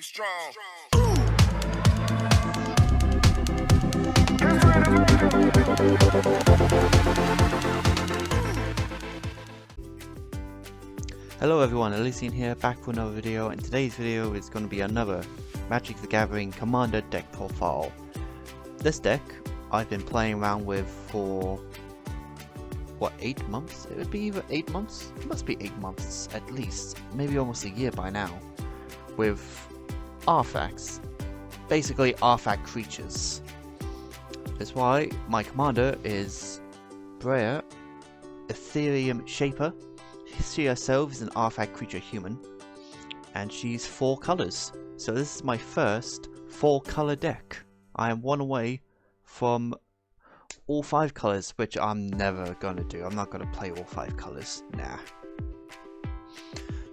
strong. Hello everyone, Elysian here, back for another video, and today's video is going to be another Magic the Gathering Commander deck profile. This deck I've been playing around with for, what, 8 months? It would be either 8 months? It must be 8 months at least, maybe almost a year by now, with artifacts, basically artifact creatures. That's why my commander is Breya, Etherium Shaper. She herself is an artifact creature human, and she's 4 colors. So this is my first 4 color deck. I am one away from all 5 colors, which I'm never gonna do. I'm not gonna play all 5 colors. Nah.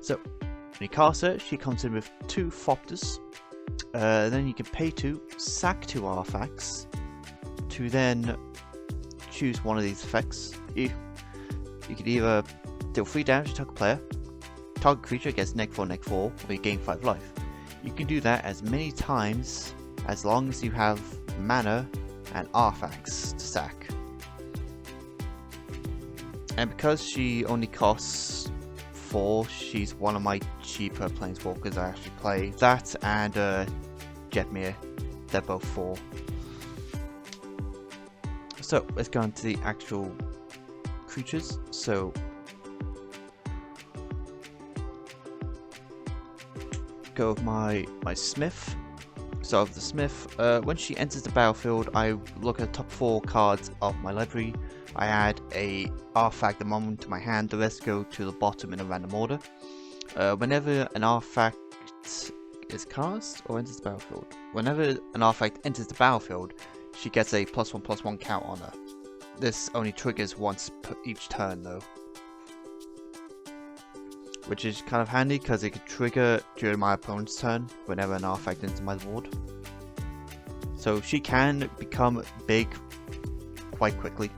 So when you cast her, she comes in with 2 Thopters. Then you can pay 2, sack 2 artifacts to then choose one of these effects. You could either deal 3 damage to target player, target creature gets neg 4, or you gain 5 life. You can do that as many times as long as you have mana and artifacts to sack. And because she only costs 4, she's one of my cheaper planeswalkers. I actually play that and Jetmir. They're both 4. So let's go into the actual creatures. So go with my Smith. So of the Smith, when she enters the battlefield, I look at the top 4 cards of my library. I add a artifact at the moment to my hand. The rest go to the bottom in a random order. Whenever an artifact is cast or enters the battlefield, whenever an artifact enters the battlefield, she gets a +1/+1 count on her. This only triggers once per each turn though, which is kind of handy because it could trigger during my opponent's turn whenever an artifact enters my board. So she can become big quite quickly.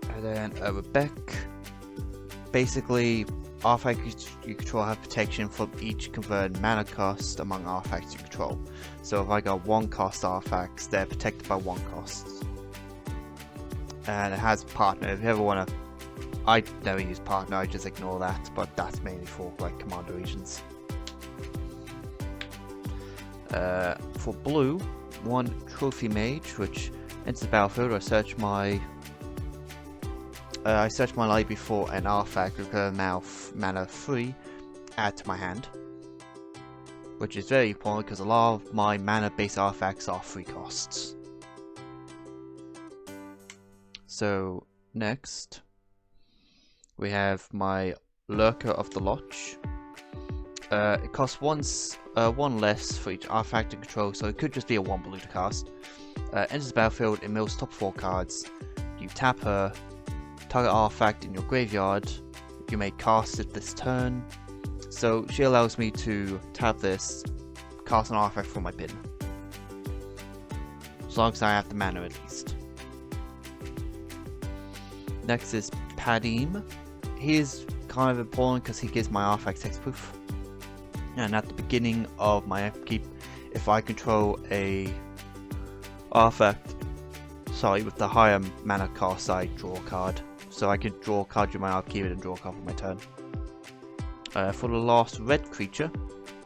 And then Rebecca, basically artifacts you control have protection from each converted mana cost among artifacts you control. So if I got 1 cost artifacts, they're protected by 1 cost. And it has partner. If you ever want to, I never use partner, I just ignore that, but that's mainly for like commander regions. For blue, 1 Trophy Mage, which enters the battlefield. I search my library for an artifact with mana 3, add to my hand, which is very important because a lot of my mana based artifacts are 3 costs. So next we have my Lurker of the Lodge. It costs 1 less for each artifact and control, so it could just be a 1 blue to cast. Enters the battlefield, it mills top 4 cards. You tap her, target artifact in your graveyard. You may cast it this turn. So she allows me to tap this, cast an artifact from my bin. As long as I have the mana at least. Next is Padim. He is kind of important because he gives my artifact hexproof. And at the beginning of my upkeep, if I control a artifact, with the higher mana cost, I draw a card. So I can draw a card during my upkeep and draw a card for my turn. For the last red creature,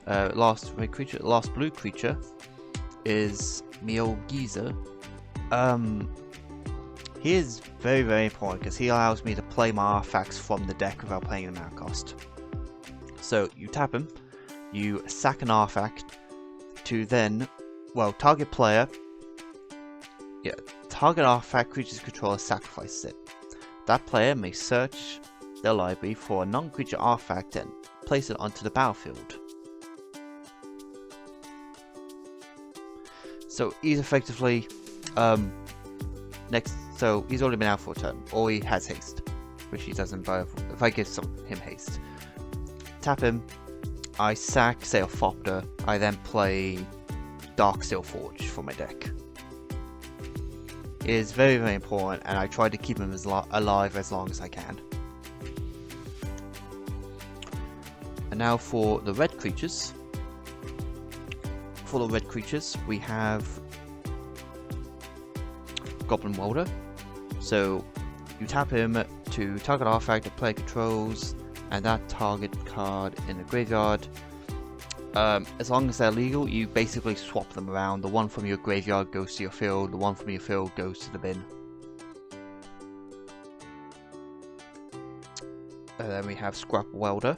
last blue creature is Meowgiza. He is very, very important because he allows me to play my artifacts from the deck without paying the mana cost. So you tap him, you sack an artifact to then, target player, target artifact creature's controller sacrifices it. That player may search their library for a non-creature artifact and place it onto the battlefield. So he's effectively so he's already been out for a turn, or he has haste, which he doesn't buy if I give him haste. Tap him, I sack, say, a Thopter, I then play Darksteel Forge for my deck. It is very, very important, and I try to keep him alive as long as I can. And now for the red creatures. For the red creatures, we have Goblin Welder. So you tap him to target artifact the player controls, and that target card in the graveyard. As long as they're legal, you basically swap them around. The one from your graveyard goes to your field, the one from your field goes to the bin. And then we have Scrap Welder,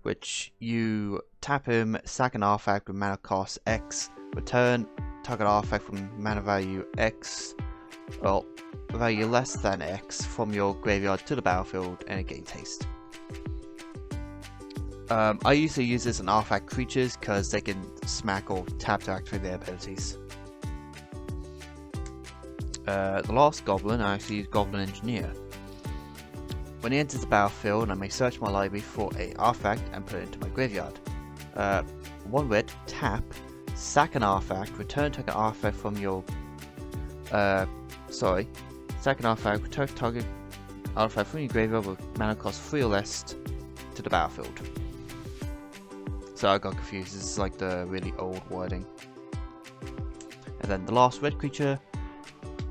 which you tap him, sack an artifact with mana cost X, return target artifact from mana value X, well, value less than X from your graveyard to the battlefield, and it gains haste. I usually use this on artifact creatures because they can smack or tap to activate their abilities. The last goblin, I actually use Goblin Engineer. When he enters the battlefield, I may search my library for a artifact and put it into my graveyard. 1 red, tap, sack an artifact, return target artifact from your sack an artifact, return target artifact from your graveyard with mana cost 3 or less to the battlefield. So I got confused, this is like the really old wording. And then the last red creature,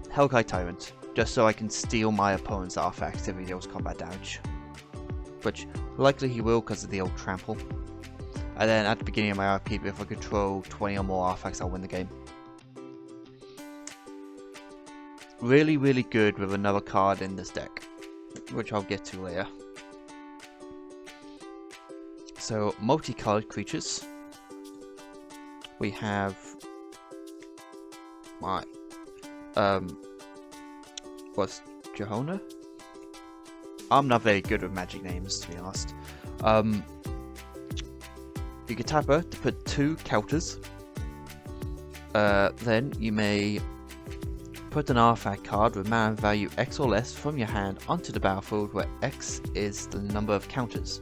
Hellkite Tyrant, just so I can steal my opponent's artifacts if he deals combat damage. Which likely he will because of the old trample. And then at the beginning of my upkeep, if I control 20 or more artifacts, I'll win the game. Really, really good with another card in this deck, which I'll get to later. So, multicolored creatures. We have my what's Johona? I'm not very good with magic names, to be honest. You can tap her to put 2 counters. Then you may put an artifact card with mana value X or less from your hand onto the battlefield, where X is the number of counters.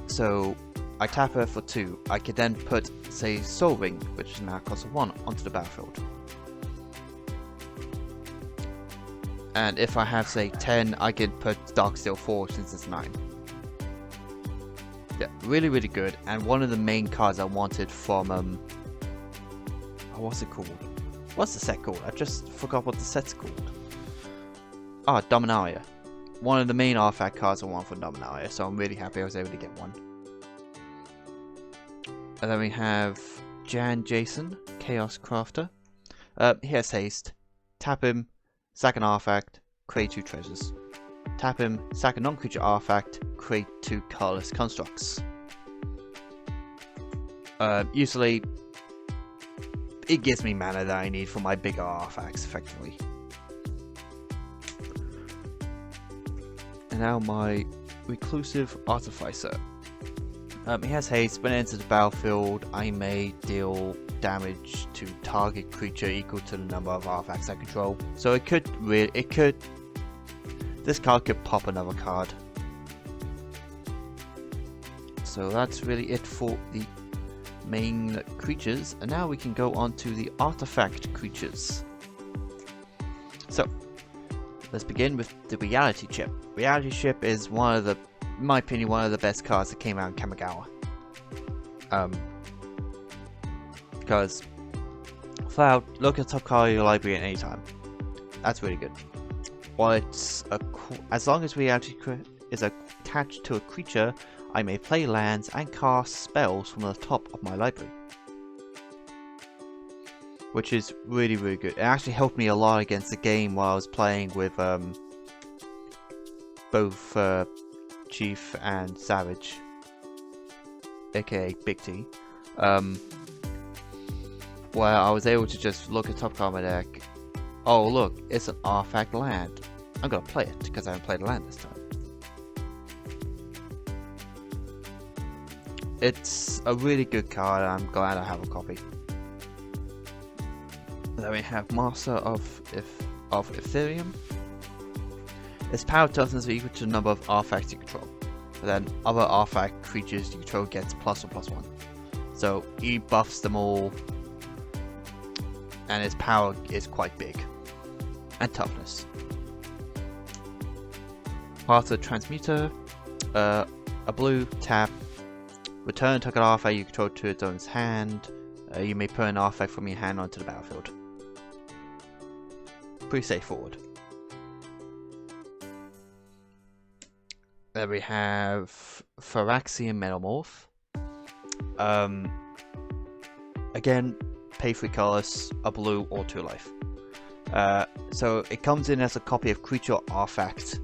So I tap her for 2. I could then put, say, Soul Ring, which is now cost of 1, onto the battlefield. And if I have, say, 10, I could put Darksteel 4 since it's 9. Yeah, really, really good. And one of the main cards I wanted from, oh, what's it called? What's the set called? I just forgot what the set's called. Ah, Dominaria. One of the main artifact cards I want from Dominaria, so I'm really happy I was able to get one. And then we have Jan Jason, Chaos Crafter. He has haste. Tap him, sack an artifact, create 2 treasures. Tap him, sack a non-creature artifact, create 2 colorless constructs. Usually, it gives me mana that I need for my bigger artifacts, effectively. And now my Reclusive Artificer. He has haste. When it enters the battlefield, I may deal damage to target creature equal to the number of artifacts I control. So this card could pop another card. So that's really it for the main creatures, and now we can go on to the artifact creatures. So let's begin with the Reality Chip. Reality Chip is one of the, in my opinion, one of the best cards that came out in Kamigawa. Because flat out, look at the top card of your library at any time. That's really good. While it's as long as Reality is attached to a creature, I may play lands and cast spells from the top of my library. Which is really, really good. It actually helped me a lot against the game while I was playing with both Chief and Savage, aka Big T. Where I was able to just look at top card of my deck. Oh look, it's an artifact land. I'm gonna play it because I haven't played a land this time. It's a really good card, and I'm glad I have a copy. Then we have Master of Etherium. Its power toughness is equal to the number of artifacts you control. But then other artifact creatures you control gets +1/+1. So he buffs them all, and his power is quite big. And toughness. Master Transmuter. a blue, tap, return target artifact you control to its owner's hand. You may put an artifact from your hand onto the battlefield. Pretty straightforward. Then we have Phyrexian Metamorph. Again, pay 3 colors, a blue or 2 life. So it comes in as a copy of creature artifact.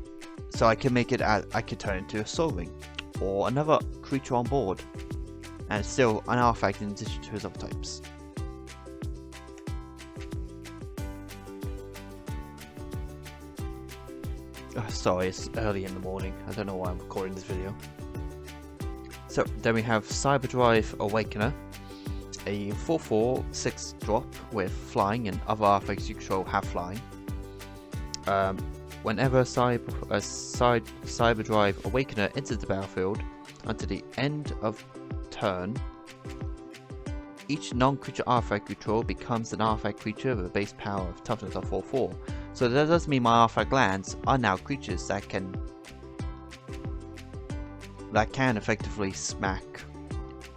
So I can make it I can turn it into a Soul Ring or another creature on board, and it's still an artifact in addition to his other types. Sorry, it's early in the morning. I don't know why I'm recording this video. So then we have Cyberdrive Awakener, a 4/4 6-drop with flying, and other artifacts you control have flying. Whenever Cyberdrive Awakener enters the battlefield until the end of turn, each non-creature artifact you control becomes an artifact creature with a base power of toughness of 4/4. So that does mean my artifact lands are now creatures that can effectively smack,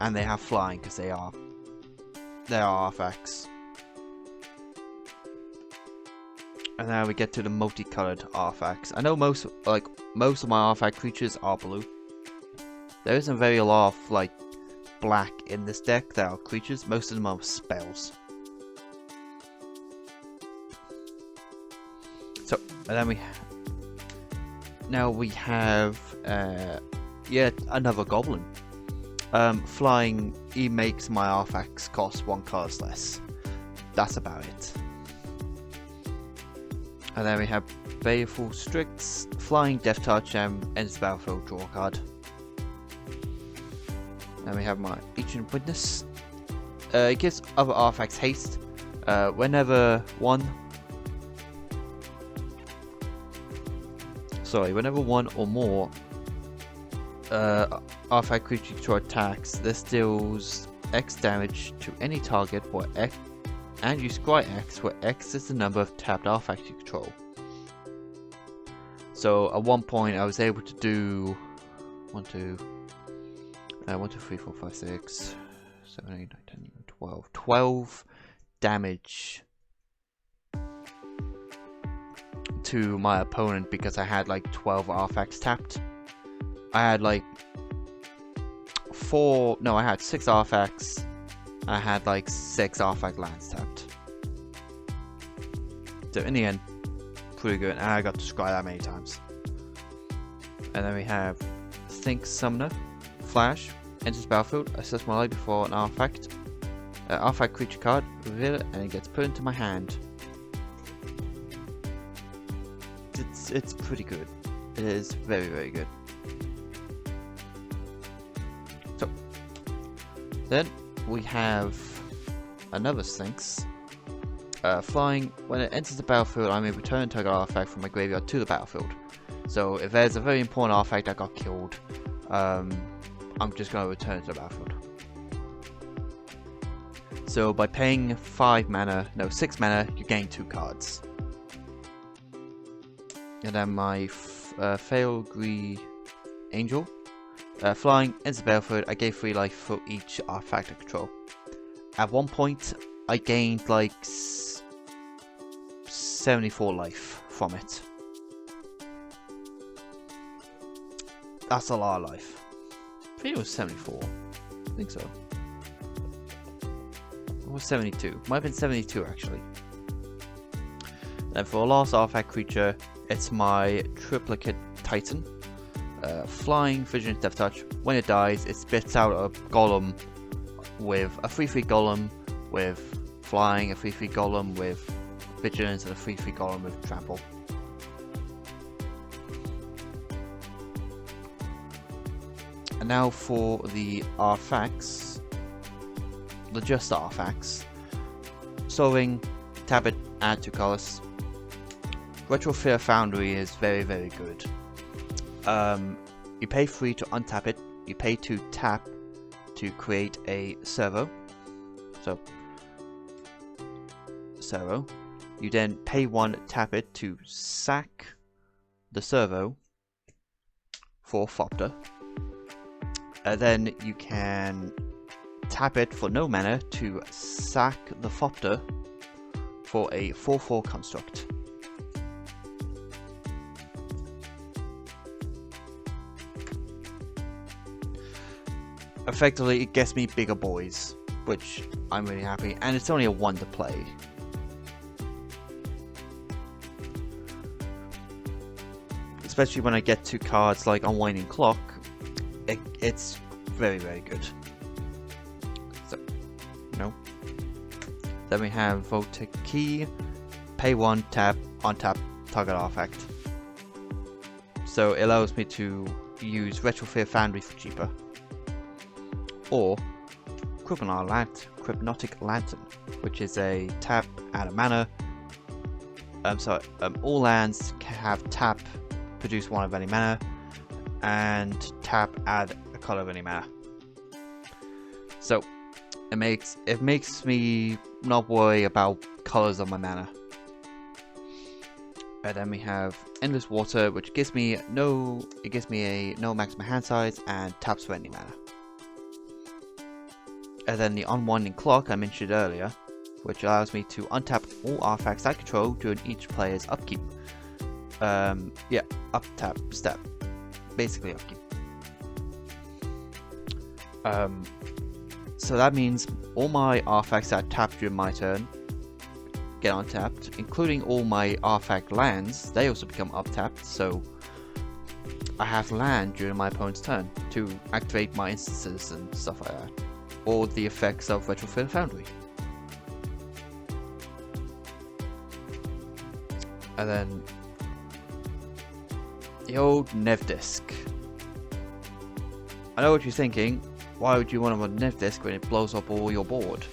and they have flying because they are artifacts. And now we get to the multicolored artifacts. I know most of my artifact creatures are blue. There isn't very a lot of like black in this deck that are creatures. Most of them are spells. So, and then we have yet another goblin. Flying, he makes my artifacts cost 1 color less. That's about it. And then we have Baleful Strix, flying, Death Touch, and ends the battlefield, draw a card. Then we have my Ancient Witness. It gives other artifacts haste. Whenever one or more artifact creature control attacks, this deals X damage to any target where X, and you scry X where X is the number of tapped artifacts you control. So at one point I was able to do 1, 2, 3, 4, 5, 6, 7, 8, 9, 10, 12. 12 damage to my opponent because I had like 12 artifacts tapped. I had like I had 6 artifacts. I had like 6 artifact lands tapped. So in the end, pretty good, and I got to scry that many times. And then we have Think Summoner, Flash, enters battlefield, assess my life before an artifact. Artifact creature card, reveal it, and it gets put into my hand. It's pretty good. It is very, very good. So then we have another Sphinx. Flying, when it enters the battlefield, I may return target artifact from my graveyard to the battlefield. So if there's a very important artifact that got killed, I'm just going to return it to the battlefield. So by paying 6 mana, you gain 2 cards. And then my Failgree Angel. Flying, enters the battlefield, I gave 3 life for each artifact I control. At one point, I gained like 74 life from it. That's a lot of life. I think it was 74. I think so. It was 72. Might have been 72 actually. And for a last artifact creature, it's my Triplicate Titan. Flying, Vision, Death Touch. When it dies, it spits out a golem with a 3/3 golem with flying, a 3/3 golem with vigilance, and a 3/3 golem with trample. And now for the artifacts, just artifacts. Soul Ring, tap it, add 2 colors. Retrofit Foundry is very, very good. You pay 3 to untap it. You pay 2 tap to create a servo. So, servo. You then pay 1, tap it to sack the servo for Thopter. Then you can tap it for no mana to sack the Thopter for a 4/4 construct. Effectively, it gets me bigger boys, which I'm really happy, and it's only a 1 to play. Especially when I get to cards like Unwinding Clock, it's very, very good. So, Then we have Vote Key, pay 1, tap, untap, target artifact. So it allows me to use Retrofit Foundry for cheaper. Or Crypnotic Lantern, which is a tap, add a mana. All lands can have tap, produce 1 of any mana, and tap, add a color of any mana. So it makes me not worry about colors of my mana. And then we have Endless Water, which gives me no maximum hand size and taps for any mana. And then the Unwinding Clock I mentioned earlier, which allows me to untap all artifacts I control during each player's upkeep. Up tap step, basically upkeep. So that means all my artifacts that I tap during my turn get untapped, including all my artifact lands. They also become uptapped, so I have land during my opponent's turn to activate my instances and stuff like that, or the effects of Retrofit Foundry. And then the old Nev Disc. I know what you're thinking. Why would you want a Nev Disc when it blows up all your board?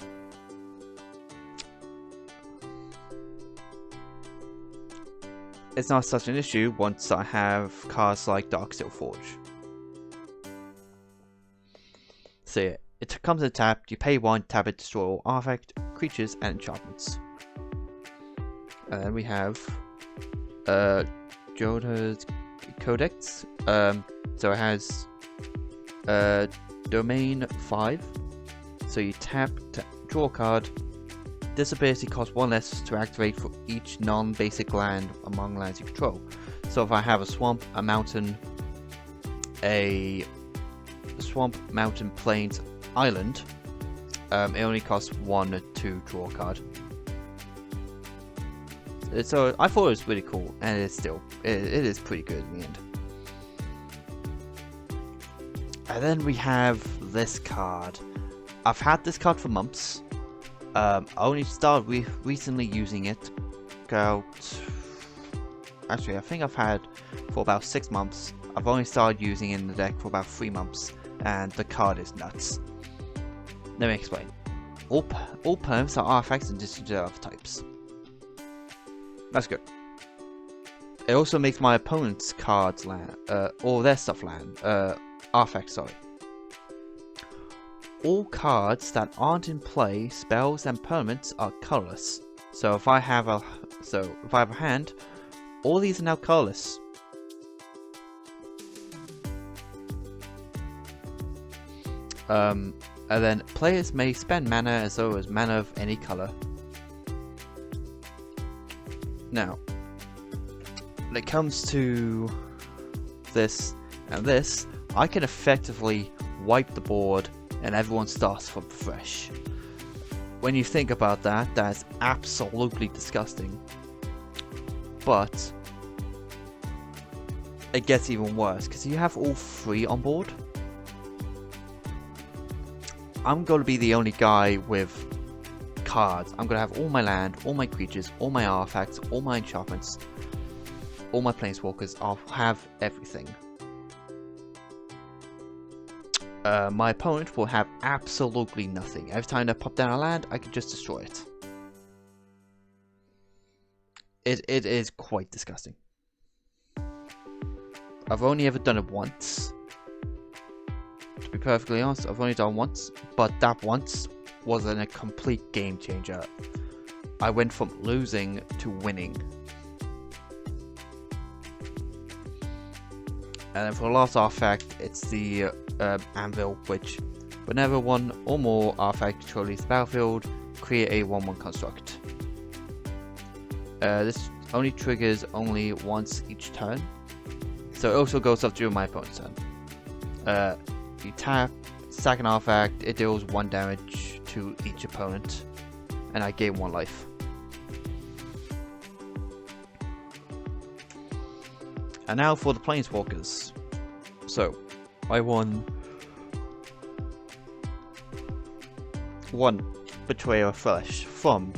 It's not such an issue once I have cards like Darksteel Forge. So yeah, it comes in tapped, you pay 1, tap it, destroy all artifact, creatures, and enchantments. And then we have Joda's Codex. So it has Domain 5. So you tap, draw a card. This ability costs 1 less to activate for each non-basic land among lands you control. So if I have a swamp, a mountain, plains, island, it only costs 1 to draw a card. So I thought it was really cool, and it is pretty good in the end. And then we have this card. I've had this card for months. I only started recently using it. Actually, I think I've had for about 6 months. I've only started using it in the deck for about 3 months, and the card is nuts. Let me explain. All perms are artifacts in addition to other types. That's good. It also makes my opponent's cards land, or their stuff land, artifacts, sorry. All cards that aren't in play, spells and permanents, are colorless. So if I have a hand, all these are now colorless. And then players may spend mana as though as mana of any color. Now, when it comes to this and this, I can effectively wipe the board and everyone starts from fresh. When you think about that, that's absolutely disgusting. But it gets even worse because you have all 3 on board. I'm going to be the only guy with cards. I'm going to have all my land, all my creatures, all my artifacts, all my enchantments, all my planeswalkers. I'll have everything. My opponent will have absolutely nothing. Every time they pop down a land, I can just destroy it. It is quite disgusting. I've only ever done it once. To be perfectly honest, I've only done once, but that once wasn't a complete game changer. I went from losing to winning. And then for the last artifact, it's the Anvil, which whenever one or more artifact control leaves the battlefield, create a 1/1 construct. This only triggers only once each turn, so it also goes up during my opponent's turn. You tap, sack an artifact, it deals 1 damage to each opponent, and I gain 1 life. And now for the Planeswalkers. So, I won 1 Betrayer of Flesh from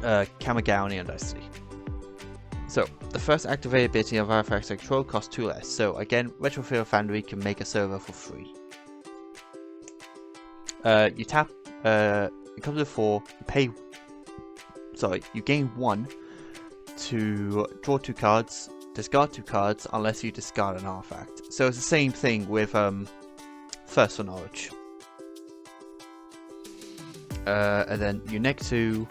Kamigawa and Destiny. So, the first activated ability of artifacts I control costs 2 less. So again, Retrofield Foundry can make a server for free. You tap, it comes with 4, you gain 1 to draw 2 cards, discard 2 cards unless you discard an artifact. So it's the same thing with Thirst for Knowledge. And then you next to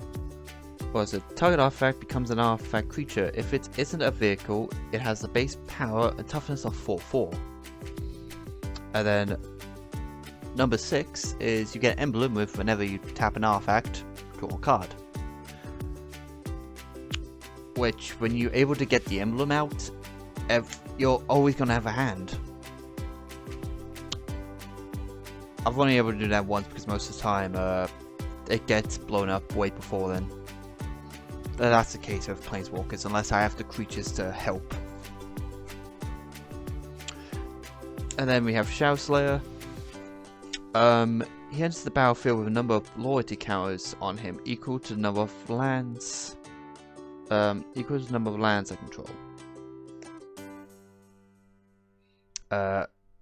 target artifact becomes an artifact creature. If it isn't a vehicle, it has the base power and toughness of 4/4. And then number 6 is you get emblem with whenever you tap an artifact, draw a card. Which, when you're able to get the emblem out, you're always going to have a hand. I've only able to do that once because most of the time it gets blown up way before then. That's the case with Planeswalkers, unless I have the creatures to help. And then we have Shadow Slayer. He enters the battlefield with a number of loyalty counters on him equal to the number of lands. Equal to the number of lands I control.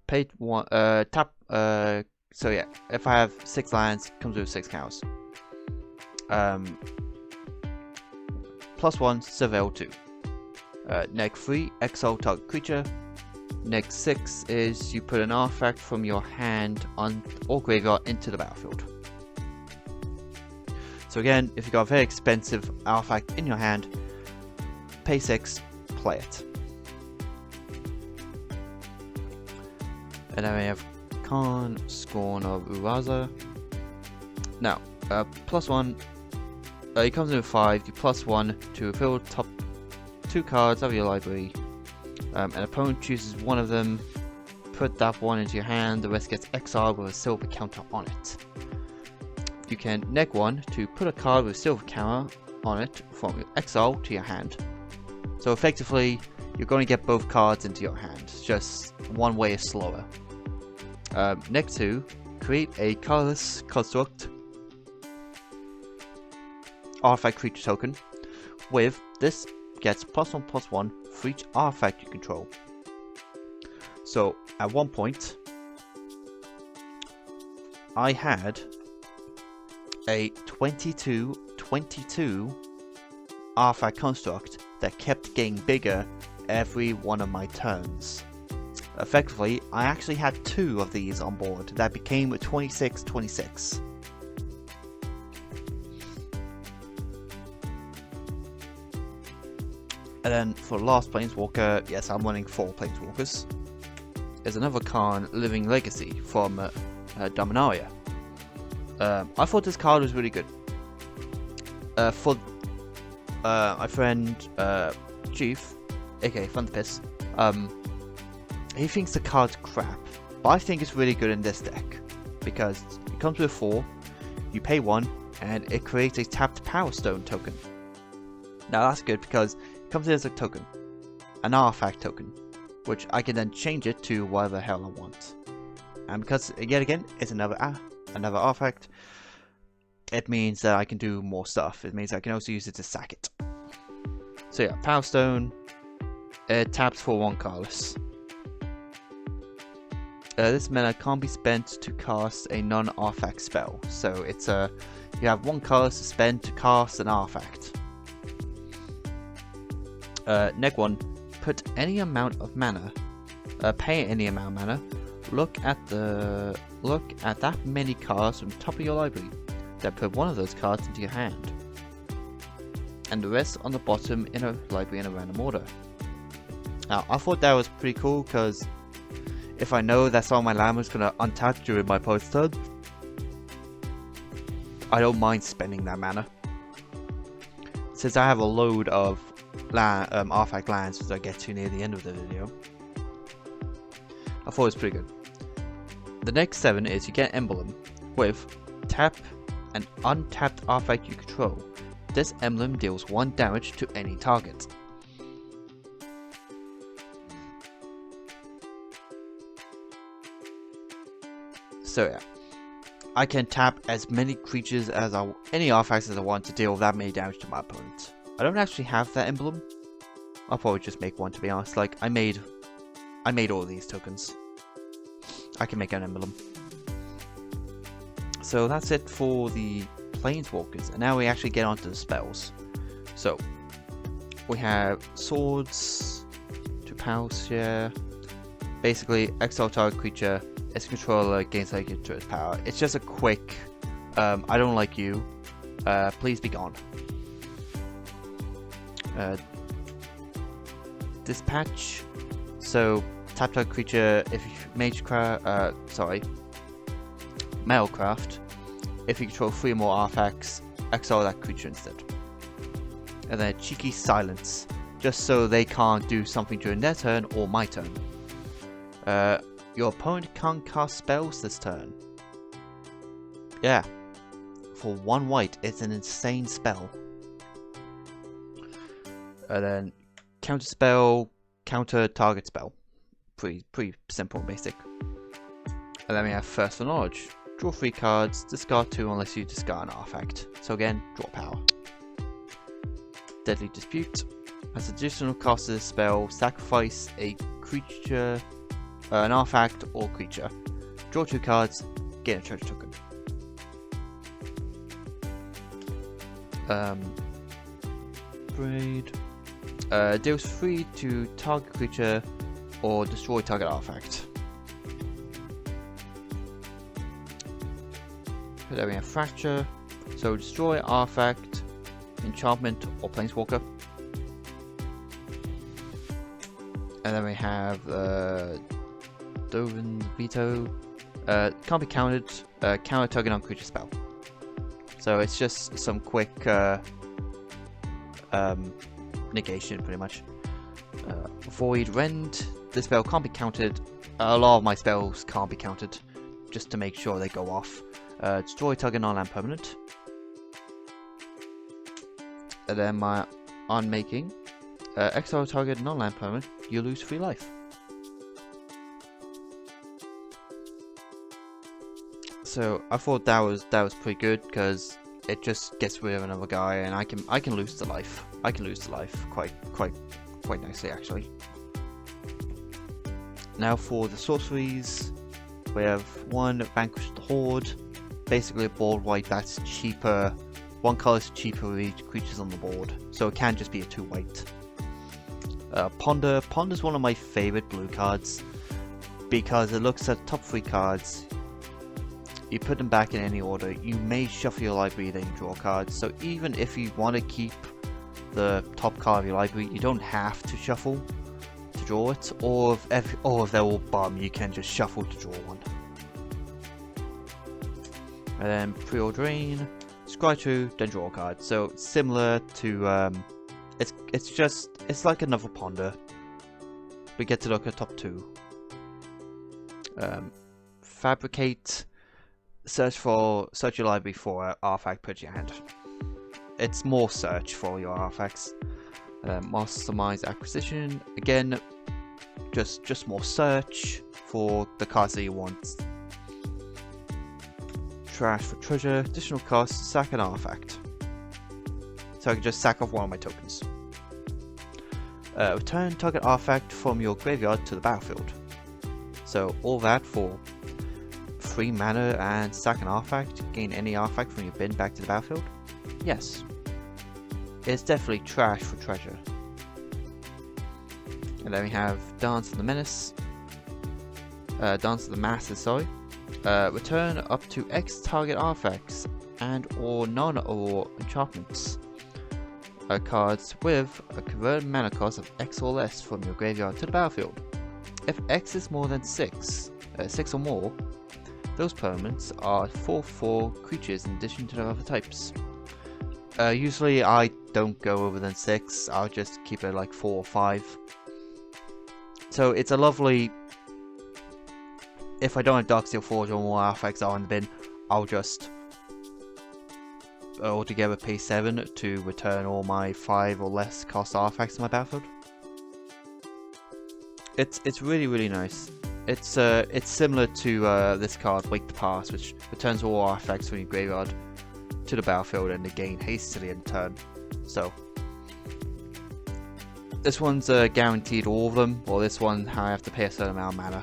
Pay 1. Tap. So yeah, if I have 6 lands, it comes with 6 counters. +1, Surveil 2. Neg 3, exile target creature. Neg 6 is you put an artifact from your hand on or graveyard into the battlefield. So again, if you've got a very expensive artifact in your hand, pay 6, play it. And then we have Khan, Scorn of Uraza. Now, +1. He comes in with 5, you +1 to reveal top 2 cards of your library. An opponent chooses one of them, put that one into your hand, the rest gets exiled with a silver counter on it. You can neg 1 to put a card with a silver counter on it from your exile to your hand. So effectively, you're going to get both cards into your hand, just one way is slower. Neg 2, create a colorless construct artifact creature token. With this, gets +1/+1 for each artifact you control. So at one point, I had a 22/22 artifact construct that kept getting bigger every one of my turns. Effectively, I actually had 2 of these on board that became a 26/26. And then for the last Planeswalker, yes, I'm running 4 Planeswalkers. There's another Khan, Living Legacy from Dominaria. I thought this card was really good. For my friend Chief, aka Thunderpiss, he thinks the card's crap, but I think it's really good in this deck because it comes with 4, you pay 1, and it creates a tapped Power Stone token. Now that's good because it comes in as a token, an artifact token, which I can then change it to whatever the hell I want. And because yet again it's another artifact, it means that I can do more stuff. It means I can also use it to sack it. So yeah, Power Stone, it taps for 1 colorless. This mana can't be spent to cast a non-artifact spell, so it's you have 1 colorless to spend to cast an artifact. Neg 1, put any amount of mana, pay any amount of mana, look at that many cards from the top of your library, then put one of those cards into your hand, and the rest on the bottom in a library in a random order. Now I thought that was pretty cool because if I know that some of my land is going to untap during my opponent's turn, I don't mind spending that mana. Since I have a load of artifact lands as I get to near the end of the video, I thought it was pretty good. The next 7 is you get an emblem with tap an untapped artifact you control. This emblem deals 1 damage to any target. So yeah, I can tap as many creatures as any artifacts as I want to deal that many damage to my opponent. I don't actually have that emblem. I'll probably just make one, to be honest. Like I made all these tokens. I can make an emblem. So that's it for the planeswalkers, and now we actually get onto the spells. So we have swords, 2 power share. Basically, exile target creature. Its controller gains like into its power. It's just a quick, I don't like you, please be gone. Dispatch. So tap target creature. If you Metalcraft. If you control 3 or more artifacts, exile that creature instead. And then cheeky silence, just so they can't do something during their turn or my turn. Your opponent can't cast spells this turn. Yeah. For 1 white, it's an insane spell. And then counter spell, counter target spell. Pretty simple and basic. And then we have First for Knowledge. Draw 3 cards, discard 2 unless you discard an artifact. So again, draw power. Deadly Dispute. As additional cost of this spell, sacrifice a creature, an artifact or creature. Draw 2 cards, gain a treasure token. Braid. Deals 3 to target creature or destroy target artifact. Then we have Fracture. So destroy artifact, enchantment or planeswalker. And then we have Dovin Veto. Can't be countered. Counter target on creature spell. So it's just some quick negation, pretty much. Void Rend. This spell can't be countered. A lot of my spells can't be countered, just to make sure they go off. Destroy target non-land permanent. And then my unmaking. Exile target non-land permanent. You lose 3 life. So I thought that was pretty good because it just gets rid of another guy, and I can lose the life. I can lose the life quite nicely actually. Now for the sorceries, we have 1 Vanquish the Horde. Basically a board white that's cheaper. 1 color is cheaper with each creatures on the board, so it can just be a 2 white. Ponder. Ponder's one of my favorite blue cards because it looks at the top 3 cards. You put them back in any order. You may shuffle your library, then you draw cards. So even if you want to keep the top card of your library, you don't have to shuffle to draw it. Or if they're all bum, you can just shuffle to draw 1. And then Preordain, scry 2, then draw a card. So similar to it's like another Ponder. We get to look at top 2. Fabricate, search your library for an artifact, put your hand. It's more search for your artifacts. Mastermind Acquisition, again, just more search for the cards that you want. Trash for treasure, additional cost, sack an artifact. So I can just sack off 1 of my tokens. Return target artifact from your graveyard to the battlefield. So all that for 3 mana and sack an artifact, gain any artifact from your bin back to the battlefield? Yes. It's definitely trash for treasure. And then we have Dance of the Menace. Dance of the Masses, sorry. Return up to X target artifacts and or none or enchantments. Cards with a converted mana cost of X or less from your graveyard to the battlefield. If X is more than 6 or more, those permanents are 4/4 creatures in addition to their other types. Usually I don't go over than 6, I'll just keep it like 4 or 5. So it's a lovely... If I don't have Darksteel Forge or more artifacts are in the bin, I'll just altogether pay 7 to return all my 5 or less cost artifacts to my battlefield. It's really nice. It's similar to this card, Wake the Past, which returns all artifacts from your graveyard to the battlefield and they gain hastily in turn. So this one's guaranteed all of them, or this one I have to pay a certain amount of mana,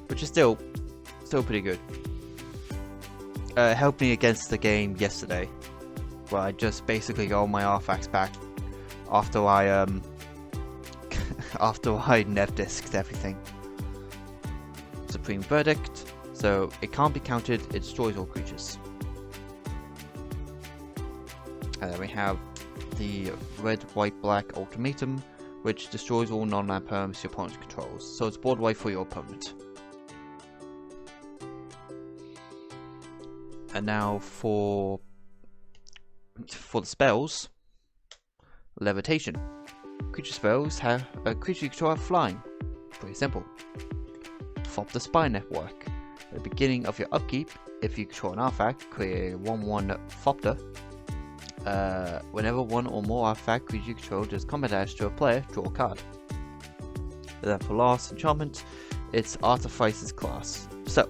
which is still pretty good. It helped me against the game yesterday, where I just basically got all my artifacts back after I after I nev disked everything. Supreme Verdict, so it can't be countered, it destroys all creatures. And then we have the red, white, black ultimatum, which destroys all non-land perms your opponent controls, so it's board wipe for your opponent. And now for the spells, levitation. Creature spells have a creature you control have flying. Pretty simple. Fop the Spy Network. At the beginning of your upkeep, if you control an artifact, create a 1/1 Fopter. Whenever one or more artifact creature you control does combat dash to a player, draw a card. And then for last enchantment, it's Artificer's Class. So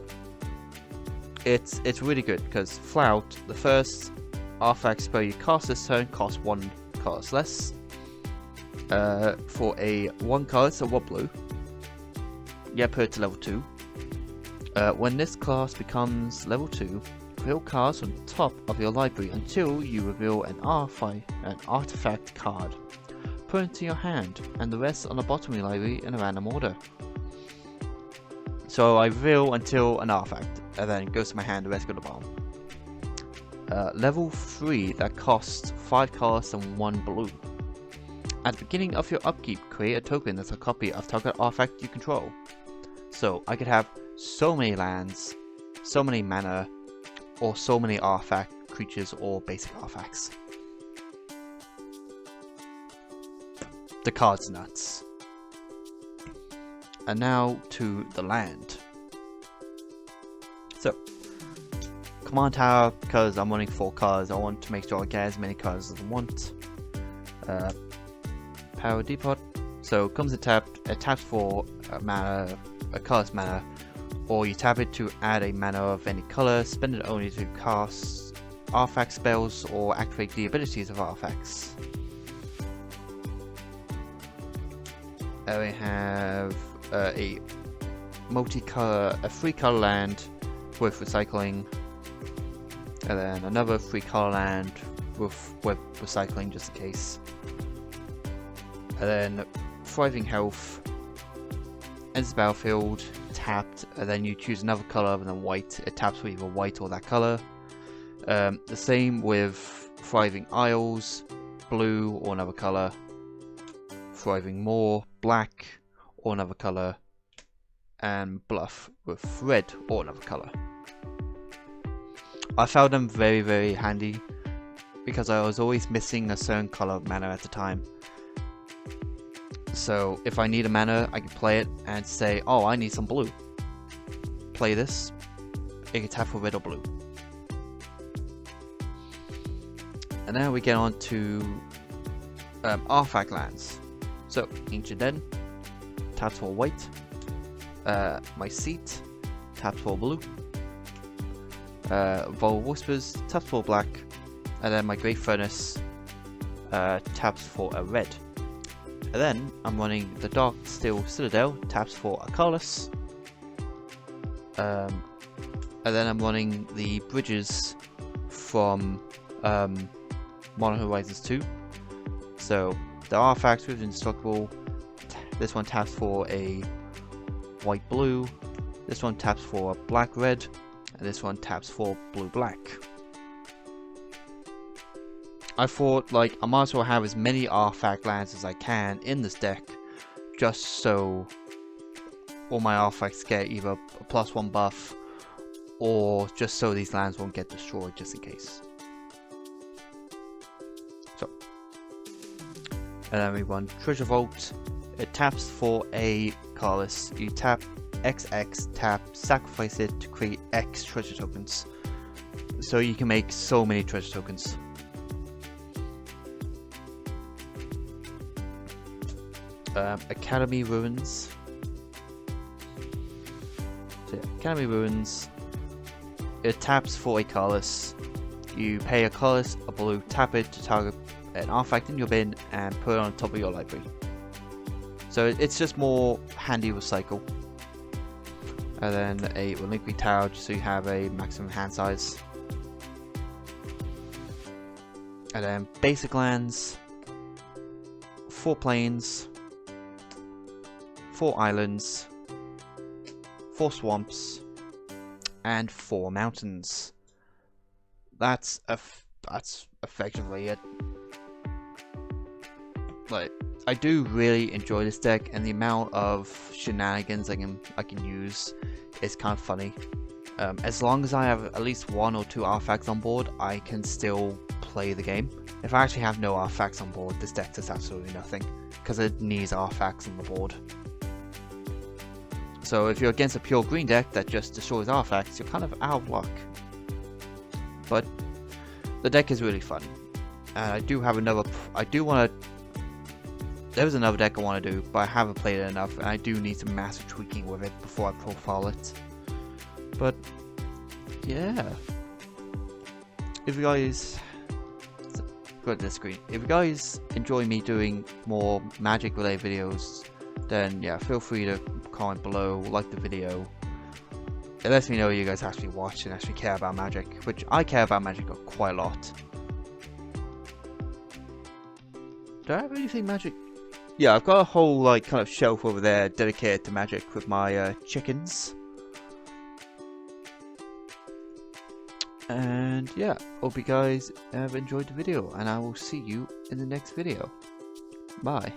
it's really good because Flout, the first artifact spell you cast this turn, costs 1 card less. For a 1 card, so 1 blue. Yeah, put it to level 2. When this class becomes level 2, reveal cards on top of your library until you reveal an artifact card. Put it into your hand, and the rest on the bottom of your library in a random order. So I reveal until an artifact, and then it goes to my hand, the rest go to the bottom. Level 3, that costs 5 cards and 1 blue. At the beginning of your upkeep, create a token that's a copy of target artifact you control. So I could have so many lands, so many mana, or so many artifact creatures or basic artifacts. The card's nuts. And now to the land. So, Command Tower, because I'm running 4 cards, I want to make sure I get as many cards as I want. Power Depot. So comes a tap, it taps for mana, a colorless mana, or you tap it to add a mana of any color, spend it only to cast artifact spells or activate the abilities of artifacts. We have a multi-color, a 3-color land with recycling, and then another 3-color land with recycling just in case. And then Thriving Health, ends the battlefield, tapped, and then you choose another color other than white. It taps for either white or that color. The same with Thriving Isles, blue or another color. Thriving Moor, black or another color. And Bluff with red or another color. I found them very handy because I was always missing a certain color of mana at the time. So if I need a mana, I can play it and say, oh, I need some blue. Play this. It can tap for red or blue. And now we get on to artifact lands. So, Ancient Den, taps for white. My Seat, taps for blue. Vol Whispers, taps for black. And then my Great Furnace taps for a red. And then I'm running the Darksteel Citadel, taps for a colorless. And then I'm running the Bridges from Modern Horizons 2. So the artifacts with Indestructible, this one taps for a white blue, this one taps for black red, and this one taps for blue black. I thought, like, I might as well have as many artifact lands as I can in this deck, just so all my artifacts get either a +1 buff, or just so these lands won't get destroyed, just in case. So, and then we run Treasure Vault. It taps for a colorless. You tap XX, tap, sacrifice it to create X treasure tokens. So you can make so many treasure tokens. Academy Ruins. So yeah, Academy Ruins. It taps for a colorless. You pay a colorless, a blue, tap it to target an artifact in your bin and put it on top of your library. So it's just more handy recycle. And then a Relinquishing Tower, just so you have a maximum hand size. And then basic lands, 4 plains, 4 islands, 4 swamps, and 4 mountains. That's effectively it. Like, I do really enjoy this deck, and the amount of shenanigans I can use is kind of funny. As long as I have at least 1 or 2 artifacts on board, I can still play the game. If I actually have no artifacts on board, this deck does absolutely nothing, because it needs artifacts on the board. So if you're against a pure green deck that just destroys artifacts, you're kind of out of luck. But the deck is really fun, and I do have another. There's another deck I want to do, but I haven't played it enough, and I do need some massive tweaking with it before I profile it. But yeah, if you guys go to the screen, if you guys enjoy me doing more Magic related videos, then yeah, feel free to comment below, like the video. It lets me know you guys actually watch and actually care about Magic, which I care about Magic quite a lot. Do I have anything Magic? Yeah, I've got a whole like kind of shelf over there dedicated to Magic with my chickens. And yeah, hope you guys have enjoyed the video, and I will see you in the next video. Bye.